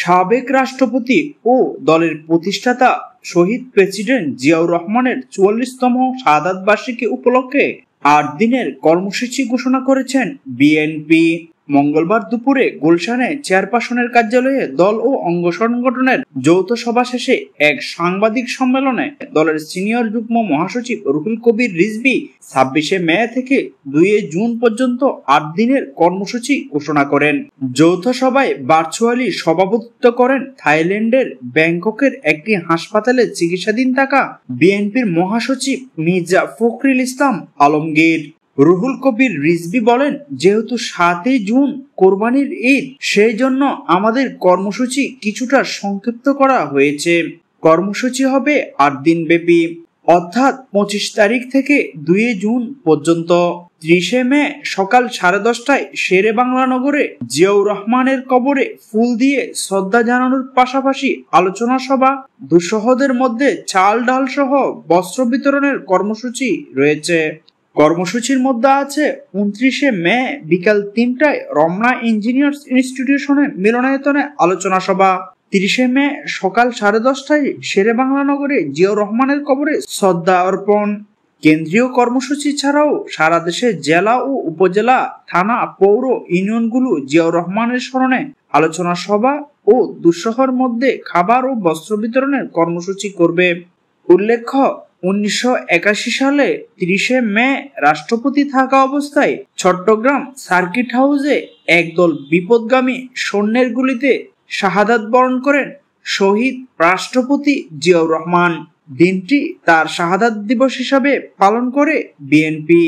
সাবেক রাষ্ট্রপতি ও দলের প্রতিষ্ঠাতা শহীদ প্রেসিডেন্ট জিয়াউর রহমানের ৪৪তম শাহাদাত বার্ষিকী উপলক্ষে ৮ দিনের কর্মসূচি ঘোষণা করেছেন বিএনপি। মঙ্গলবার দুপুরে গুলশানে চেয়ারপারসনের কার্যালয়ে দল ও অঙ্গ সংগঠনের যৌথ সভা শেষে এক সাংবাদিক সম্মেলনে দলের সিনিয়র যুগ্ম মহাসচিব রুহুল কবির রিজভী ২৬শে মে থেকে ২ জুন পর্যন্ত ৮ দিনের কর্মসূচি ঘোষণা করেন। যৌথ সভায় ভার্চুয়ালি সভাপতিত্ব করেন থাইল্যান্ডের ব্যাংককের একটি হাসপাতালে চিকিৎসাধীন থাকা বিএনপির মহাসচিব মির্জা ফখরুল ইসলাম আলমগীর। রুহুল কবির রিজভী বলেন, যেহেতু ৭ই জুন কোরবানির ঈদ, সেই জন্য আমাদের কর্মসূচি কিছুটা সংক্ষিপ্ত করা হয়েছে। কর্মসূচি হবে ৮ দিন ব্যাপী, অর্থাৎ ২৫ তারিখ থেকে ২ জুন পর্যন্ত। ৩০শে মে সকাল 10:30টায় শেরে বাংলা নগরে জিয়াউর রহমানের কবরে ফুল দিয়ে শ্রদ্ধা জানানোর পাশাপাশি আলোচনা সভা, দুঃসহদের মধ্যে চাল ডাল সহ বস্ত্র বিতরণের কর্মসূচি রয়েছে। কর্মসূচির মধ্যে আছে ২৯শে মে বিকাল ৩টায় রমনা ইঞ্জিনিয়ার্স ইনস্টিটিউশনে মিলনায়তনে আলোচনা সভা, ৩০শে মে সকাল 10:30টায় শেরে বাংলা নগরে জিয়াউর রহমানের কবরে শ্রদ্ধা অর্পণ। কেন্দ্রীয় কর্মসূচি ছাড়াও সারা দেশে জেলা ও উপজেলা, থানা, পৌর ইউনিয়নগুলো জিয়াউর রহমানের স্মরণে আলোচনা সভা ও দুঃসহর মধ্যে খাবার ও বস্ত্র বিতরণের কর্মসূচি করবে। উল্লেখ্য, ১৯৮১ সালে ৩০শে মে রাষ্ট্রপতি থাকা অবস্থায় চট্টগ্রাম সার্কিট হাউসে একদল বিপদগামী সৈন্যের গুলিতে শাহাদাত বরণ করেন শহীদ রাষ্ট্রপতি জিয়াউর রহমান। দিনটি তার শাহাদাত দিবস হিসাবে পালন করে বিএনপি।